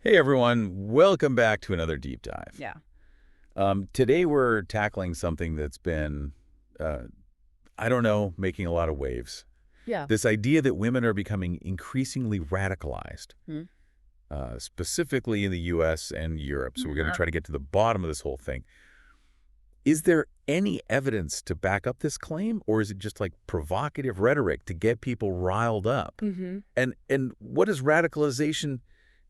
Hey everyone, welcome back to another deep dive. Yeah. Today we're tackling something that's been, uh, I don't know, making a lot of waves. Yeah. This idea that women are becoming increasingly radicalized, Hmm. specifically in the U.S. and Europe. So we're going to Uh, try to get to the bottom of this whole thing. Is there any evidence to back up this claim, or is it just like provocative rhetoric to get people riled up? mm-hmm. And what does radicalization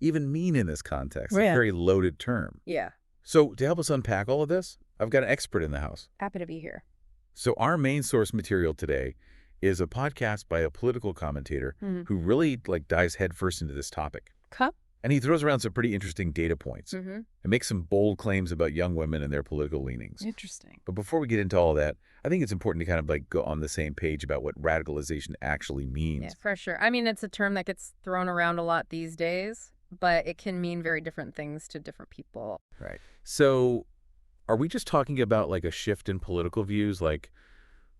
even mean in this context? It's a Yeah. very loaded term. Yeah. So to help us unpack all of this, I've got an expert in the house. Happy to be here. So our main source material today is a podcast by a political commentator Mm-hmm. who really dives headfirst into this topic. Cup. And he throws around some pretty interesting data points Mm-hmm. and makes some bold claims about young women and their political leanings. Interesting. But before we get into all that, I think it's important to kind of go on the same page about what radicalization actually means. Yeah, for sure. I mean, it's a term that gets thrown around a lot these days, but it can mean very different things to different people. Right. So are we just talking about like a shift in political views, like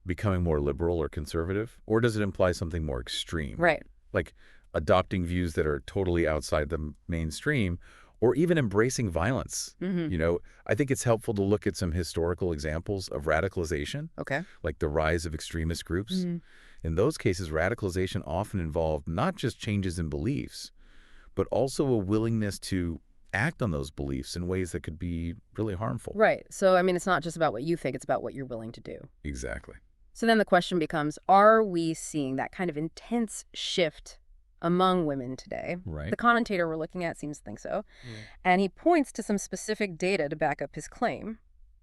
becoming more liberal or conservative? Or does it imply something more extreme? Right. Like adopting views that are totally outside the mainstream, or even embracing violence? Mm-hmm. I think it's helpful to look at some historical examples of radicalization, Okay. like the rise of extremist groups. Mm-hmm. In those cases, radicalization often involved not just changes in beliefs, but also a willingness to act on those beliefs in ways that could be really harmful. Right. So, I mean, it's not just about what you think, it's about what you're willing to do. Exactly. So then the question becomes, are we seeing that kind of intense shift among women today? Right. The commentator we're looking at seems to think so. And he points to some specific data to back up his claim.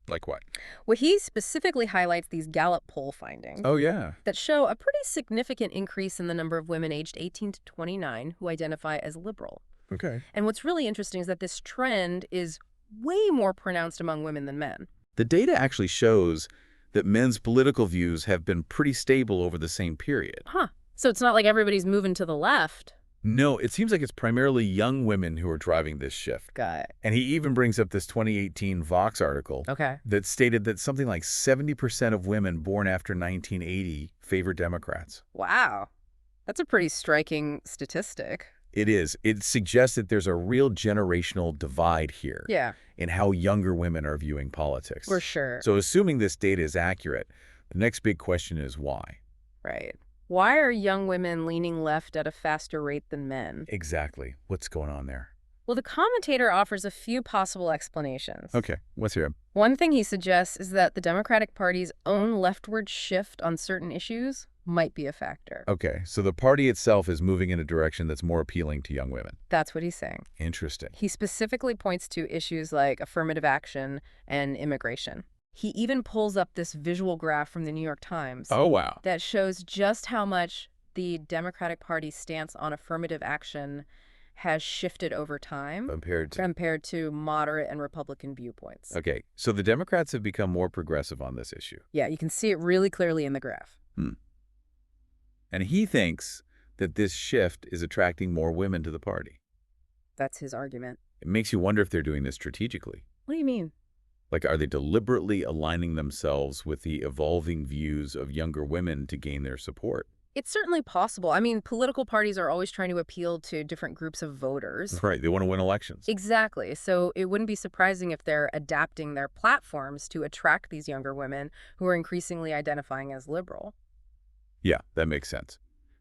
Like what? Well, he specifically highlights these Gallup poll findings Oh, yeah. that show a pretty significant increase in the number of women aged 18 to 29 who identify as liberal. Okay. And what's really interesting is that this trend is way more pronounced among women than men. The data actually shows that men's political views have been pretty stable over the same period. Huh. So it's not like everybody's moving to the left. No, it seems like it's primarily young women who are driving this shift. Got it. And he even brings up this 2018 Vox article Okay. that stated that something like 70% of women born after 1980 favor Democrats. Wow. That's a pretty striking statistic. It is. It suggests that there's a real generational divide here Yeah, in how younger women are viewing politics. for sure. So assuming this data is accurate, the next big question is why? Right. Why are young women leaning left at a faster rate than men? Exactly. What's going on there? Well, the commentator offers a few possible explanations. Okay, let's hear 'em. One thing he suggests is that the Democratic Party's own leftward shift on certain issues might be a factor. Okay, so the party itself is moving in a direction that's more appealing to young women. That's what he's saying. Interesting. He specifically points to issues like affirmative action and immigration. He even pulls up this visual graph from the New York Times Oh, wow. that shows just how much the Democratic Party's stance on affirmative action has shifted over time compared to moderate and Republican viewpoints. Okay, so the Democrats have become more progressive on this issue. Yeah, you can see it really clearly in the graph. And he thinks that this shift is attracting more women to the party. That's his argument. It makes you wonder if they're doing this strategically. What do you mean? Like, are they deliberately aligning themselves with the evolving views of younger women to gain their support? It's certainly possible. I mean, political parties are always trying to appeal to different groups of voters. Right, they want to win elections. Exactly. So it wouldn't be surprising if they're adapting their platforms to attract these younger women who are increasingly identifying as liberal. Yeah, that makes sense.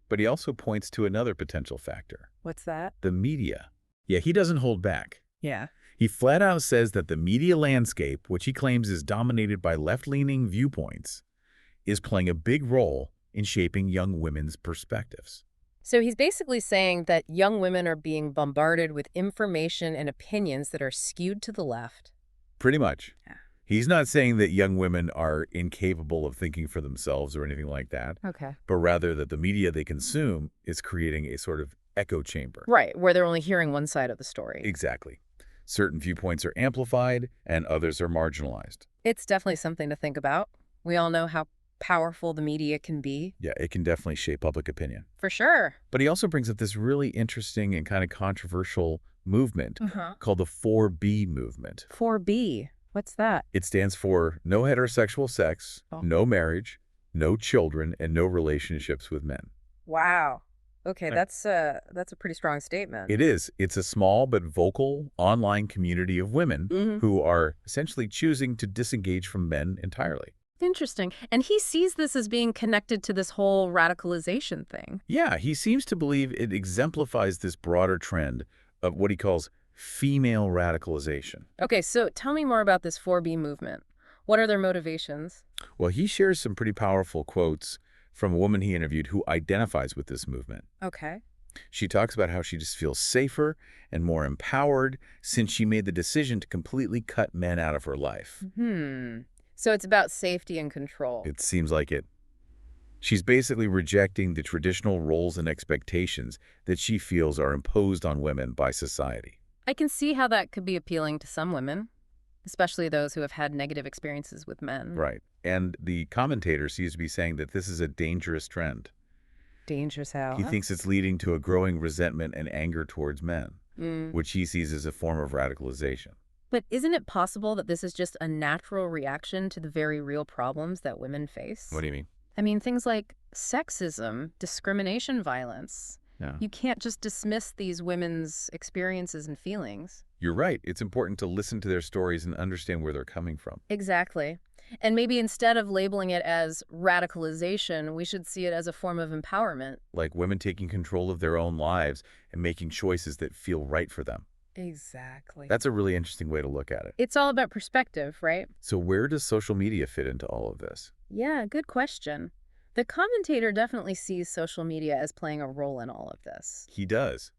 But he also points to another potential factor, What's that? the media. Yeah, he doesn't hold back. Yeah. He flat out says that the media landscape, which he claims is dominated by left-leaning viewpoints, is playing a big role in shaping young women's perspectives. So he's basically saying that young women are being bombarded with information and opinions that are skewed to the left. Pretty much. Yeah. He's not saying that young women are incapable of thinking for themselves or anything like that, Okay. but rather that the media they consume is creating a sort of echo chamber. Right, where they're only hearing one side of the story. Exactly. Certain viewpoints are amplified and others are marginalized. It's definitely something to think about. We all know how powerful the media can be. Yeah, it can definitely shape public opinion. For sure. But he also brings up this really interesting and kind of controversial movement called the 4B movement. 4B. What's that? It stands for no heterosexual sex, Oh. no marriage, no children, and no relationships with men. Wow. Okay, that's a pretty strong statement. It is. It's a small but vocal online community of women Hmm. who are essentially choosing to disengage from men entirely. Interesting. And he sees this as being connected to this whole radicalization thing. Yeah, he seems to believe it exemplifies this broader trend of what he calls female radicalization. Okay, so tell me more about this 4B movement. What are their motivations? Well, he shares some pretty powerful quotes from a woman he interviewed who identifies with this movement. Okay. She talks about how she just feels safer and more empowered since she made the decision to completely cut men out of her life. So it's about safety and control. It seems like it. She's basically rejecting the traditional roles and expectations that she feels are imposed on women by society. I can see how that could be appealing to some women, especially those who have had negative experiences with men. Right. And the commentator seems to be saying that this is a dangerous trend. Dangerous how? He thinks it's leading to a growing resentment and anger towards men, Mm. which he sees as a form of radicalization. But isn't it possible that this is just a natural reaction to the very real problems that women face? What do you mean? I mean, things like sexism, discrimination, violence. Yeah. You can't just dismiss these women's experiences and feelings. You're right. It's important to listen to their stories and understand where they're coming from. Exactly. And maybe instead of labeling it as radicalization, we should see it as a form of empowerment. Like women taking control of their own lives and making choices that feel right for them. Exactly. That's a really interesting way to look at it. It's all about perspective, right? So where does social media fit into all of this? Yeah, good question. The commentator definitely sees social media as playing a role in all of this. He does.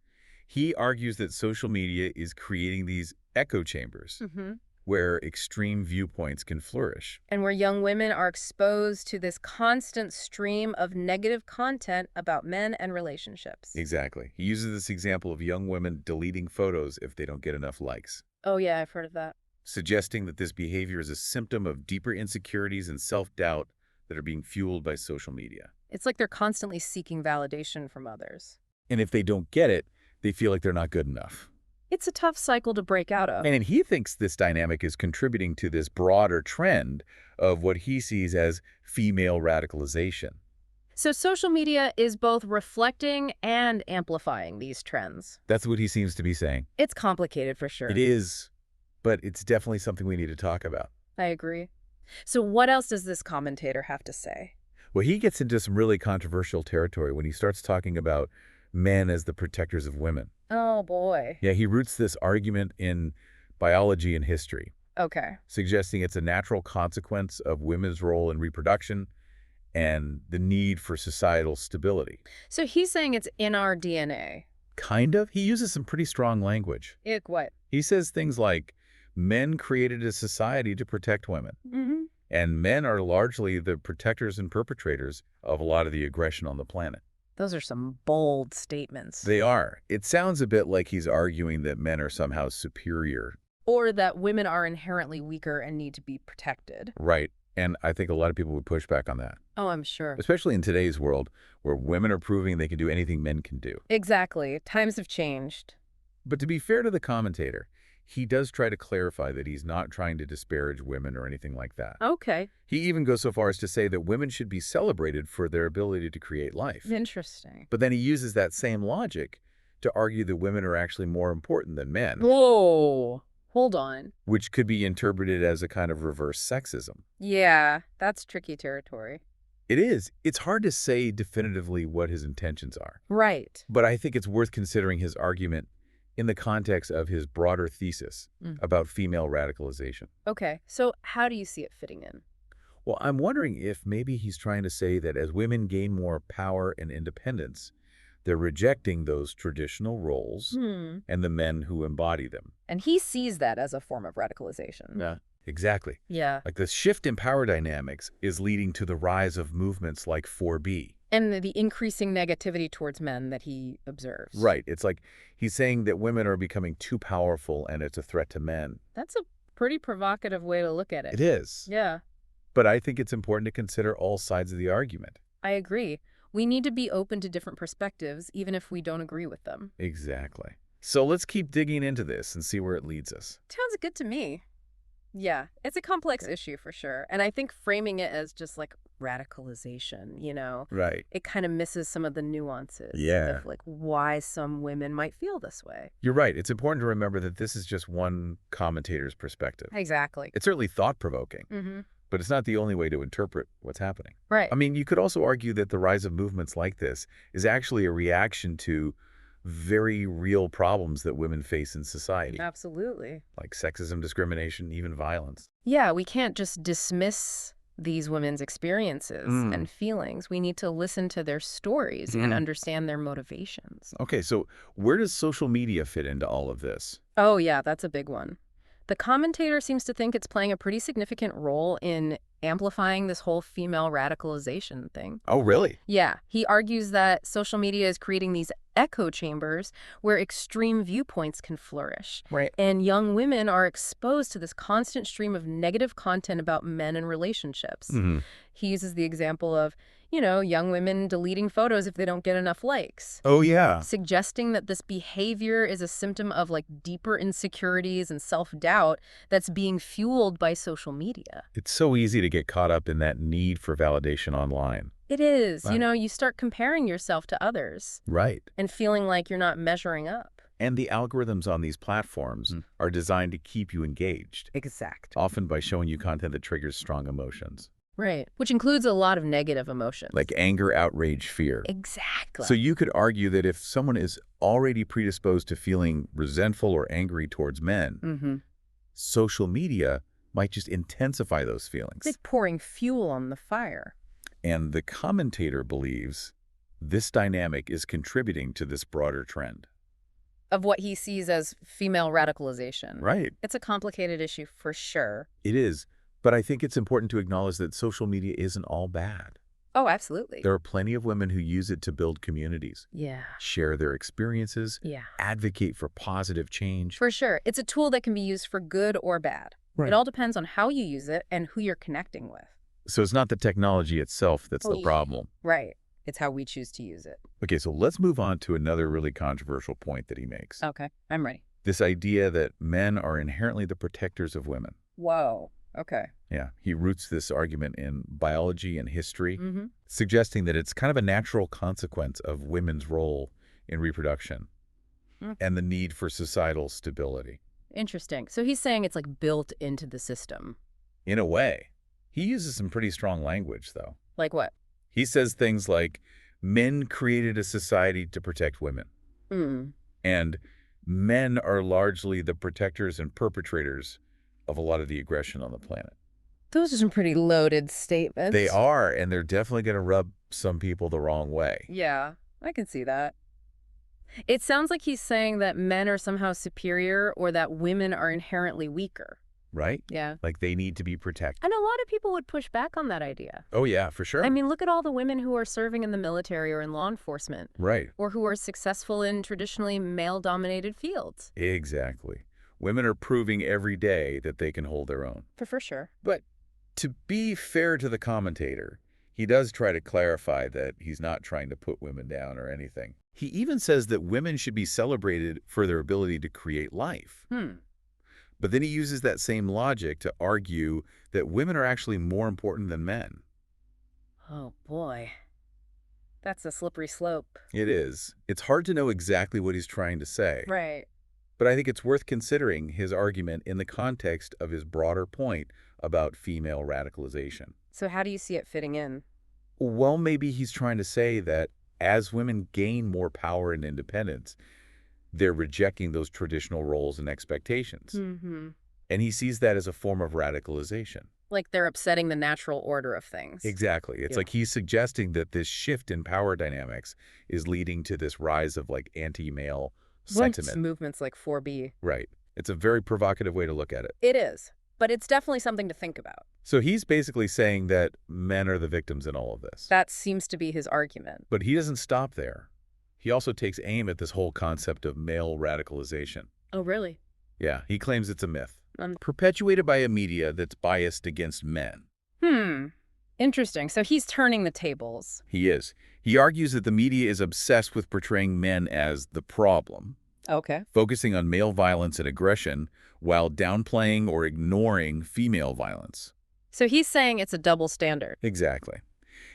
He argues that social media is creating these echo chambers where extreme viewpoints can flourish. And where young women are exposed to this constant stream of negative content about men and relationships. Exactly. He uses this example of young women deleting photos if they don't get enough likes, Oh, yeah, I've heard of that. suggesting that this behavior is a symptom of deeper insecurities and self-doubt that are being fueled by social media. It's like they're constantly seeking validation from others. And if they don't get it, they feel like they're not good enough. It's a tough cycle to break out of. And he thinks this dynamic is contributing to this broader trend of what he sees as female radicalization. So social media is both reflecting and amplifying these trends. That's what he seems to be saying. It's complicated for sure. It is, but it's definitely something we need to talk about. I agree. So what else does this commentator have to say? Well, he gets into some really controversial territory when he starts talking about men as the protectors of women. Oh, boy. Yeah, he roots this argument in biology and history, Okay. suggesting it's a natural consequence of women's role in reproduction and the need for societal stability. So he's saying it's in our DNA. Kind of. He uses some pretty strong language. Ick, what? He says things like, men created a society to protect women, and men are largely the protectors and perpetrators of a lot of the aggression on the planet. Those are some bold statements. They are. It sounds a bit like he's arguing that men are somehow superior. Or that women are inherently weaker and need to be protected. Right. And I think a lot of people would push back on that, Oh, I'm sure. especially in today's world where women are proving they can do anything men can do. Exactly. Times have changed. But to be fair to the commentator, he does try to clarify that he's not trying to disparage women or anything like that. Okay. He even goes so far as to say that women should be celebrated for their ability to create life. Interesting. But then he uses that same logic to argue that women are actually more important than men, Whoa. Hold on. which could be interpreted as a kind of reverse sexism. Yeah, that's tricky territory. It is. It's hard to say definitively what his intentions are. Right. But I think it's worth considering his argument in the context of his broader thesis about female radicalization. Okay. So how do you see it fitting in? Well, I'm wondering if maybe he's trying to say that as women gain more power and independence, they're rejecting those traditional roles and the men who embody them. And he sees that as a form of radicalization. Yeah, exactly. Yeah. Like the shift in power dynamics is leading to the rise of movements like 4B. And the increasing negativity towards men that he observes. Right. It's like he's saying that women are becoming too powerful and it's a threat to men. That's a pretty provocative way to look at it. It is. Yeah, But I think it's important to consider all sides of the argument. I agree. We need to be open to different perspectives, even if we don't agree with them. Exactly. So let's keep digging into this and see where it leads us. Sounds good to me. Yeah, it's a complex issue for sure. And I think framing it as just like radicalization, Right. it kind of misses some of the nuances Yeah. of like why some women might feel this way. You're right. It's important to remember that this is just one commentator's perspective. Exactly. It's certainly thought-provoking, Mm-hmm. but it's not the only way to interpret what's happening. Right. I mean, you could also argue that the rise of movements like this is actually a reaction to very real problems that women face in society, Absolutely. like sexism, discrimination, even violence. Yeah, we can't just dismiss these women's experiences and feelings. We need to listen to their stories and understand their motivations. Okay, so where does social media fit into all of this? Oh, yeah, that's a big one. The commentator seems to think it's playing a pretty significant role in amplifying this whole female radicalization thing. Oh, really? Yeah, he argues that social media is creating these echo chambers where extreme viewpoints can flourish. Right. And young women are exposed to this constant stream of negative content about men and relationships. He uses the example of, young women deleting photos if they don't get enough likes. Oh, yeah. Suggesting that this behavior is a symptom of like deeper insecurities and self-doubt that's being fueled by social media. It's so easy to get caught up in that need for validation online. It is. Right. You start comparing yourself to others. Right. And feeling like you're not measuring up. And the algorithms on these platforms are designed to keep you engaged, Exact. often by showing you content that triggers strong emotions. Right. Which includes a lot of negative emotions. Like anger, outrage, fear. Exactly. So you could argue that if someone is already predisposed to feeling resentful or angry towards men, social media might just intensify those feelings. It's like pouring fuel on the fire. And the commentator believes this dynamic is contributing to this broader trend. Of what he sees as female radicalization. Right. It's a complicated issue for sure. It is. But I think it's important to acknowledge that social media isn't all bad. Oh, absolutely. There are plenty of women who use it to build communities, Yeah. share their experiences, Yeah. advocate for positive change. For sure. It's a tool that can be used for good or bad. Right. It all depends on how you use it and who you're connecting with. So it's not the technology itself that's the problem. Right. It's how we choose to use it. Okay, so let's move on to another really controversial point that he makes. Okay. I'm ready. This idea that men are inherently the protectors of women. Whoa. Okay. Yeah, he roots this argument in biology and history, suggesting that it's kind of a natural consequence of women's role in reproduction and the need for societal stability. Interesting. So he's saying it's like built into the system. In a way. He uses some pretty strong language, though. Like what? He says things like, men created a society to protect women. And men are largely the protectors and perpetrators of a lot of the aggression on the planet. Those are some pretty loaded statements. They are, and they're definitely going to rub some people the wrong way. Yeah, I can see that. It sounds like he's saying that men are somehow superior or that women are inherently weaker. Right? Yeah. Like they need to be protected. And a lot of people would push back on that idea. Oh, yeah, for sure. I mean, look at all the women who are serving in the military or in law enforcement. Right. Or who are successful in traditionally male-dominated fields. Exactly. Women are proving every day that they can hold their own. For sure. But to be fair to the commentator, he does try to clarify that he's not trying to put women down or anything. He even says that women should be celebrated for their ability to create life. But then he uses that same logic to argue that women are actually more important than men. Oh, boy. That's a slippery slope. It is. It's hard to know exactly what he's trying to say. Right. But I think it's worth considering his argument in the context of his broader point about female radicalization. So how do you see it fitting in? Well, maybe he's trying to say that as women gain more power and independence, they're rejecting those traditional roles and expectations. And he sees that as a form of radicalization. Like they're upsetting the natural order of things. Exactly. It's like he's suggesting that this shift in power dynamics is leading to this rise of like anti-male sentiment. Movements like 4B. Right. It's a very provocative way to look at it. It is. But it's definitely something to think about. So he's basically saying that men are the victims in all of this. That seems to be his argument. But he doesn't stop there. He also takes aim at this whole concept of male radicalization. Oh, really? Yeah, he claims it's a myth, perpetuated by a media that's biased against men. Interesting. So he's turning the tables. He is. He argues that the media is obsessed with portraying men as the problem, Okay. focusing on male violence and aggression while downplaying or ignoring female violence. So he's saying it's a double standard. Exactly.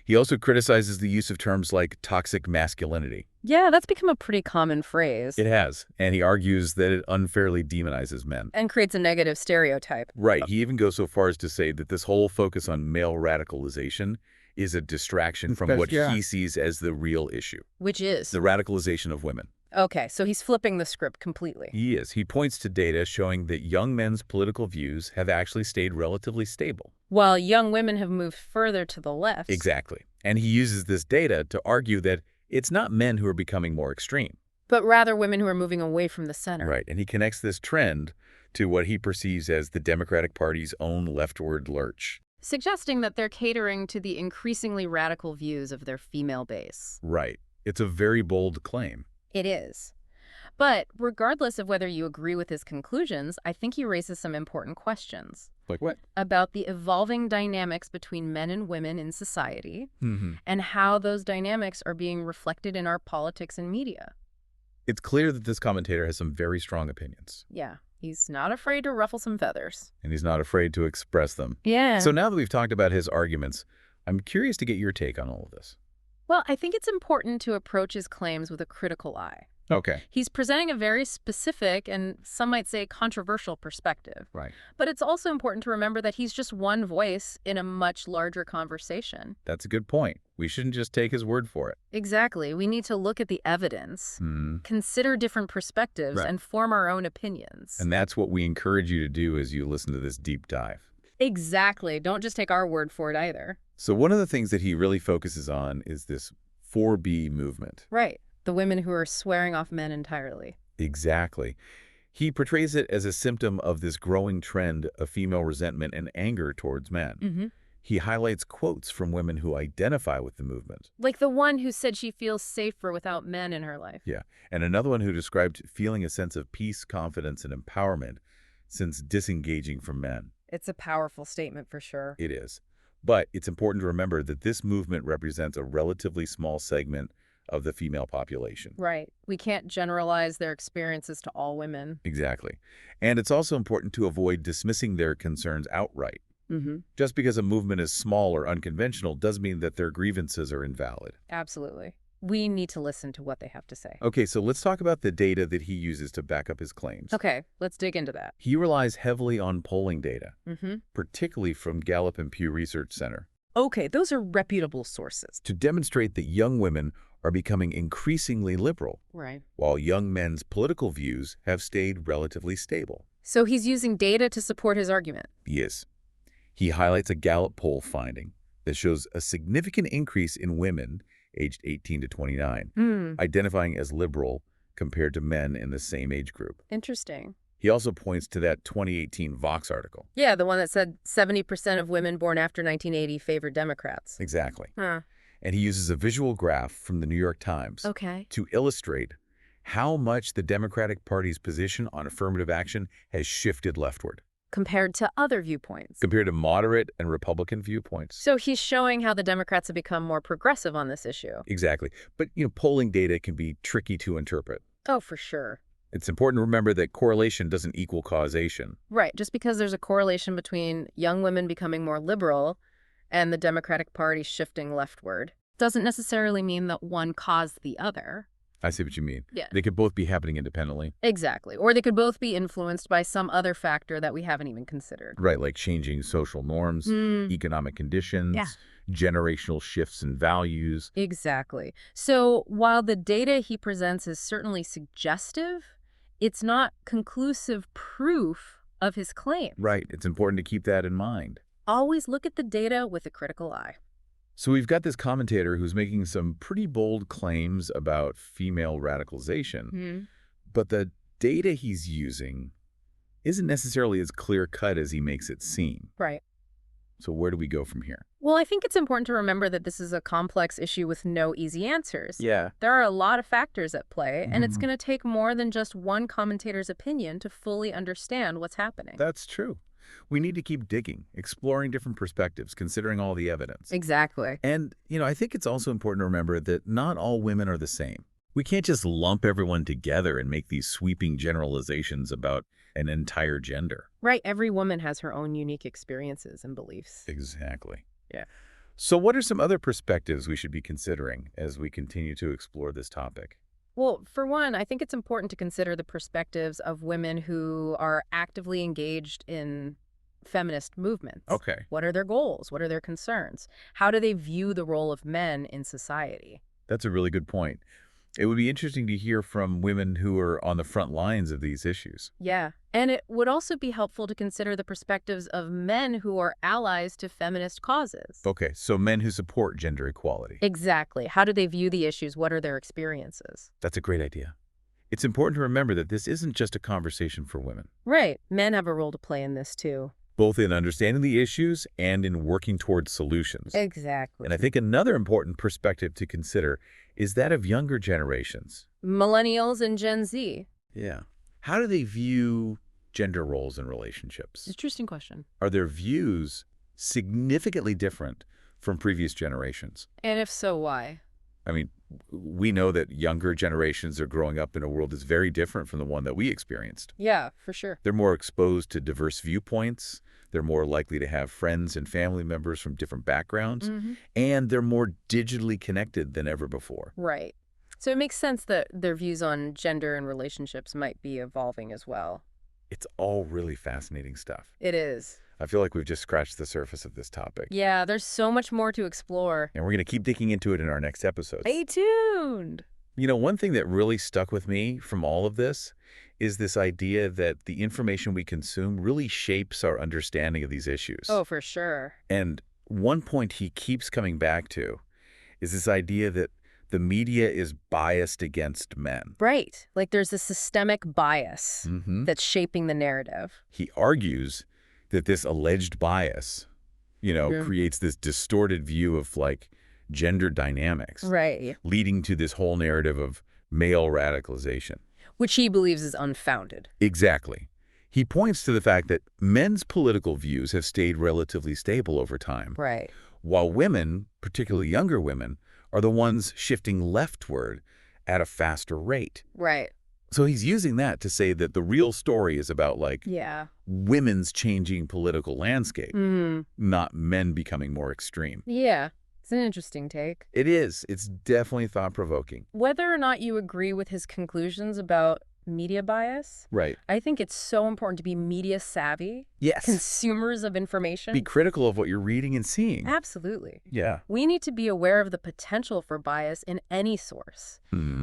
He also criticizes the use of terms like toxic masculinity. Yeah, that's become a pretty common phrase. It has, and he argues that it unfairly demonizes men. And creates a negative stereotype. Right. He even goes so far as to say that this whole focus on male radicalization is a distraction from what he sees as the real issue. Which is? The radicalization of women. Okay, so he's flipping the script completely. He is. He points to data showing that young men's political views have actually stayed relatively stable. While young women have moved further to the left. Exactly. And he uses this data to argue that it's not men who are becoming more extreme, but rather women who are moving away from the center. Right. And he connects this trend to what he perceives as the Democratic Party's own leftward lurch. Suggesting that they're catering to the increasingly radical views of their female base. Right. It's a very bold claim. It is. But regardless of whether you agree with his conclusions, I think he raises some important questions. Like what? About the evolving dynamics between men and women in society, and how those dynamics are being reflected in our politics and media. It's clear that this commentator has some very strong opinions. Yeah, he's not afraid to ruffle some feathers. And he's not afraid to express them. Yeah. So now that we've talked about his arguments, I'm curious to get your take on all of this. Well, I think it's important to approach his claims with a critical eye. Okay. He's presenting a very specific and some might say controversial perspective. Right. But it's also important to remember that he's just one voice in a much larger conversation. That's a good point. We shouldn't just take his word for it. Exactly. We need to look at the evidence, consider different perspectives, and form our own opinions. And that's what we encourage you to do as you listen to this deep dive. Exactly. Don't just take our word for it either. So one of the things that he really focuses on is this 4B movement. Right. The women who are swearing off men entirely. Exactly. He portrays it as a symptom of this growing trend of female resentment and anger towards men. He highlights quotes from women who identify with the movement. Like the one who said she feels safer without men in her life. Yeah. And another one who described feeling a sense of peace, confidence, and empowerment since disengaging from men. It's a powerful statement for sure. It is. But it's important to remember that this movement represents a relatively small segment of the female population. Right. We can't generalize their experiences to all women. Exactly. And it's also important to avoid dismissing their concerns outright. Just because a movement is small or unconventional doesn't mean that their grievances are invalid. Absolutely. We need to listen to what they have to say. Okay, so let's talk about the data that he uses to back up his claims. Okay, let's dig into that. He relies heavily on polling data, particularly from Gallup and Pew Research Center. Okay, those are reputable sources. To demonstrate that young women are becoming increasingly liberal, Right. while young men's political views have stayed relatively stable. So he's using data to support his argument. Yes. He highlights a Gallup poll finding that shows a significant increase in women aged 18 to 29, identifying as liberal compared to men in the same age group. Interesting. He also points to that 2018 Vox article. Yeah, the one that said 70% of women born after 1980 favored Democrats. Exactly. Huh. And he uses a visual graph from the New York Times to illustrate how much the Democratic Party's position on affirmative action has shifted leftward. Compared to other viewpoints. Compared to moderate and Republican viewpoints. So he's showing how the Democrats have become more progressive on this issue. Exactly. But, polling data can be tricky to interpret. Oh, for sure. It's important to remember that correlation doesn't equal causation. Right. Just because there's a correlation between young women becoming more liberal and the Democratic Party shifting leftward doesn't necessarily mean that one caused the other. I see what you mean. Yeah. They could both be happening independently. Exactly. Or they could both be influenced by some other factor that we haven't even considered. Right, like changing social norms, economic conditions, generational shifts in values. Exactly. So while the data he presents is certainly suggestive, it's not conclusive proof of his claim. Right. It's important to keep that in mind. Always look at the data with a critical eye. So we've got this commentator who's making some pretty bold claims about female radicalization, but the data he's using isn't necessarily as clear-cut as he makes it seem. Right. So where do we go from here? Well, I think it's important to remember that this is a complex issue with no easy answers. Yeah. There are a lot of factors at play, and it's going to take more than just one commentator's opinion to fully understand what's happening. That's true. We need to keep digging, exploring different perspectives, considering all the evidence. Exactly. And, I think it's also important to remember that not all women are the same. We can't just lump everyone together and make these sweeping generalizations about an entire gender. Right. Every woman has her own unique experiences and beliefs. Exactly. Yeah. So what are some other perspectives we should be considering as we continue to explore this topic? Well, for one, I think it's important to consider the perspectives of women who are actively engaged in feminist movements. Okay. What are their goals? What are their concerns? How do they view the role of men in society? That's a really good point. It would be interesting to hear from women who are on the front lines of these issues. Yeah. And it would also be helpful to consider the perspectives of men who are allies to feminist causes. Okay, so men who support gender equality. Exactly. How do they view the issues? What are their experiences? That's a great idea. It's important to remember that this isn't just a conversation for women, Right. Men have a role to play in this too. both in understanding the issues and in working towards solutions. Exactly. And I think another important perspective to consider is that of younger generations. Millennials and Gen Z. Yeah. How do they view gender roles in relationships? Interesting question. Are their views significantly different from previous generations? And if so, why? I mean, we know that younger generations are growing up in a world that's very different from the one that we experienced. Yeah, for sure. They're more exposed to diverse viewpoints. They're more likely to have friends and family members from different backgrounds. And they're more digitally connected than ever before. Right. So it makes sense that their views on gender and relationships might be evolving as well. It's all really fascinating stuff. It is. I feel like we've just scratched the surface of this topic. Yeah, there's so much more to explore. And we're going to keep digging into it in our next episodes. Stay tuned. You know, one thing that really stuck with me from all of this is this idea that the information we consume really shapes our understanding of these issues. Oh, for sure. And one point he keeps coming back to is this idea that the media is biased against men. Right. Like there's a systemic bias that's shaping the narrative. He argues that this alleged bias, creates this distorted view of like gender dynamics. Right. Leading to this whole narrative of male radicalization. Which he believes is unfounded. Exactly. He points to the fact that men's political views have stayed relatively stable over time. Right. While women, particularly younger women, are the ones shifting leftward at a faster rate. Right. So he's using that to say that the real story is about, like, women's changing political landscape, not men becoming more extreme. Yeah. It's an interesting take. It is. It's definitely thought-provoking. Whether or not you agree with his conclusions about media bias, Right. I think it's so important to be media savvy. Yes. Consumers of information. Be critical of what you're reading and seeing. Absolutely. Yeah. We need to be aware of the potential for bias in any source,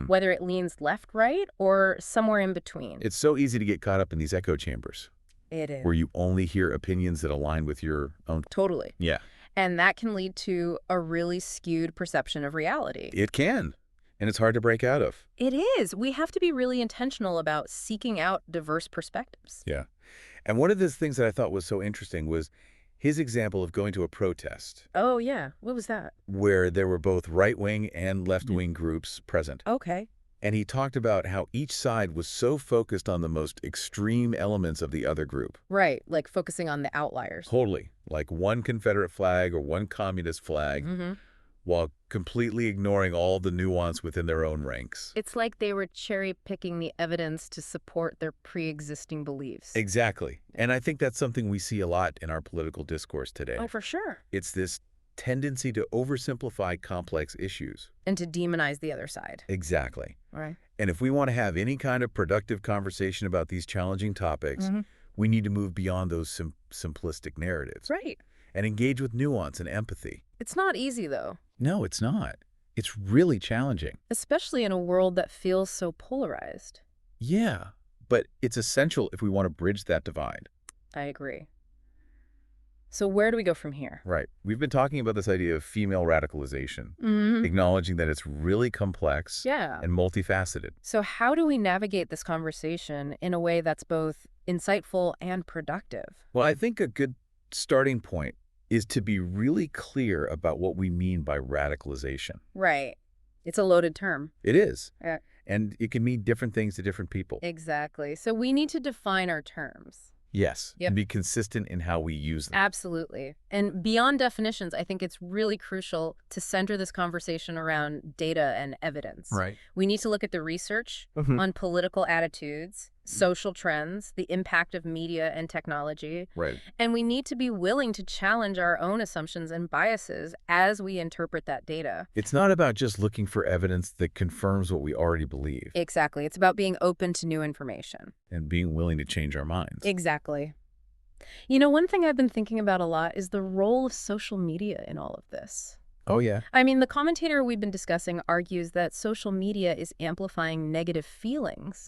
whether it leans left, right, or somewhere in between. It's so easy to get caught up in these echo chambers. It is. Where you only hear opinions that align with your own. Totally. Yeah. And that can lead to a really skewed perception of reality. It can. And it's hard to break out of. It is. We have to be really intentional about seeking out diverse perspectives. Yeah. And one of the things that I thought was so interesting was his example of going to a protest. Oh, yeah. What was that? Where there were both right-wing and left-wing groups present. Okay. And he talked about how each side was so focused on the most extreme elements of the other group. Right. Like focusing on the outliers. Totally. Like one Confederate flag or one communist flag. While completely ignoring all the nuance within their own ranks. It's like they were cherry-picking the evidence to support their pre-existing beliefs. Exactly. And I think that's something we see a lot in our political discourse today. Oh, for sure. It's this tendency to oversimplify complex issues. And to demonize the other side. Exactly. All right. And if we want to have any kind of productive conversation about these challenging topics, we need to move beyond those simplistic narratives. Right. And engage with nuance and empathy. It's not easy, though. No, it's not. It's really challenging. Especially in a world that feels so polarized. Yeah, but it's essential if we want to bridge that divide. I agree. So where do we go from here? Right. We've been talking about this idea of female radicalization, acknowledging that it's really complex and multifaceted. So how do we navigate this conversation in a way that's both insightful and productive? Well, I think a good starting point is to be really clear about what we mean by radicalization. Right. It's a loaded term. It is. Yeah. And it can mean different things to different people. Exactly. So we need to define our terms. Yes. And be consistent in how we use them. Absolutely. And beyond definitions, I think it's really crucial to center this conversation around data and evidence. Right. We need to look at the research on political attitudes, social trends, the impact of media and technology. Right. And we need to be willing to challenge our own assumptions and biases as we interpret that data. It's not about just looking for evidence that confirms what we already believe Exactly. It's about being open to new information. and being willing to change our minds. Exactly. You know, one thing I've been thinking about a lot is the role of social media in all of this. Oh, yeah. I mean, the commentator we've been discussing argues that social media is amplifying negative feelings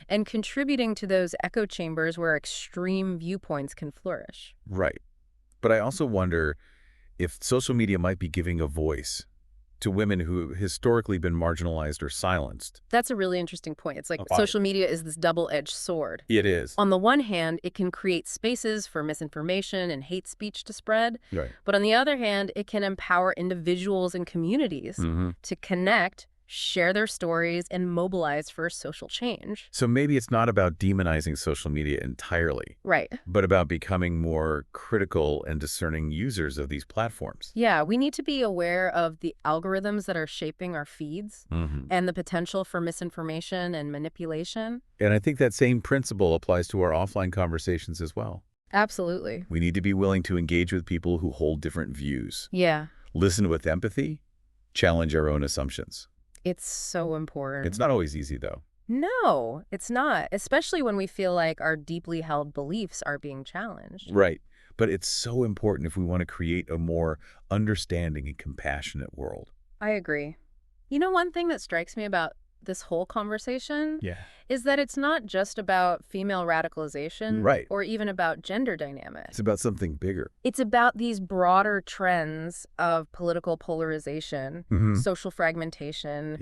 and contributing to those echo chambers where extreme viewpoints can flourish. Right. But I also wonder if social media might be giving a voice to women who have historically been marginalized or silenced. That's a really interesting point. It's like Why? social media is this double-edged sword. It is. On the one hand, it can create spaces for misinformation and hate speech to spread. Right. But on the other hand, it can empower individuals and communities to connect, share their stories, and mobilize for social change. So maybe it's not about demonizing social media entirely, Right. but about becoming more critical and discerning users of these platforms. Yeah, we need to be aware of the algorithms that are shaping our feeds and the potential for misinformation and manipulation. And I think that same principle applies to our offline conversations as well. Absolutely. We need to be willing to engage with people who hold different views, Yeah, listen with empathy, challenge our own assumptions. it's so important. It's not always easy, though. No, it's not, especially when we feel like our deeply held beliefs are being challenged. Right. But it's so important if we want to create a more understanding and compassionate world. I agree. You know, one thing that strikes me about this whole conversation is that it's not just about female radicalization Right. or even about gender dynamics. It's about something bigger. It's about these broader trends of political polarization, social fragmentation,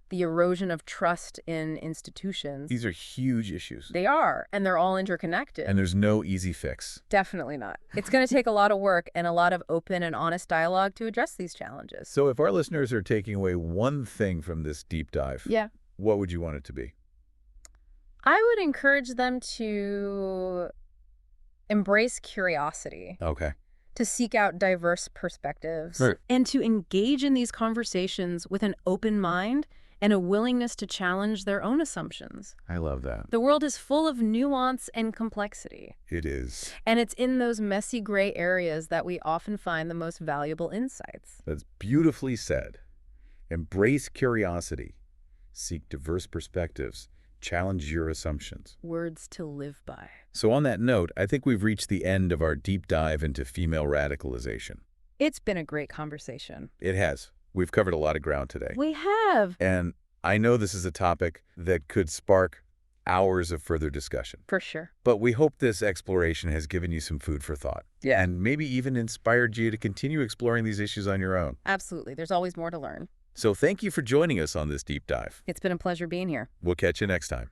the erosion of trust in institutions. These are huge issues. They are, and they're all interconnected. And there's no easy fix. Definitely not. It's going to take a lot of work and a lot of open and honest dialogue to address these challenges. So if our listeners are taking away one thing from this deep dive, what would you want it to be? I would encourage them to embrace curiosity. Okay. To seek out diverse perspectives. Right. And to engage in these conversations with an open mind and a willingness to challenge their own assumptions. I love that. The world is full of nuance and complexity. It is. And it's in those messy gray areas that we often find the most valuable insights. That's beautifully said. Embrace curiosity. Seek diverse perspectives. Challenge your assumptions. Words to live by. So on that note, I think we've reached the end of our deep dive into female radicalization. It's been a great conversation. It has. We've covered a lot of ground today. We have. And I know this is a topic that could spark hours of further discussion. For sure. But we hope this exploration has given you some food for thought. Yeah. And maybe even inspired you to continue exploring these issues on your own. Absolutely. There's always more to learn. So thank you for joining us on this deep dive. It's been a pleasure being here. We'll catch you next time.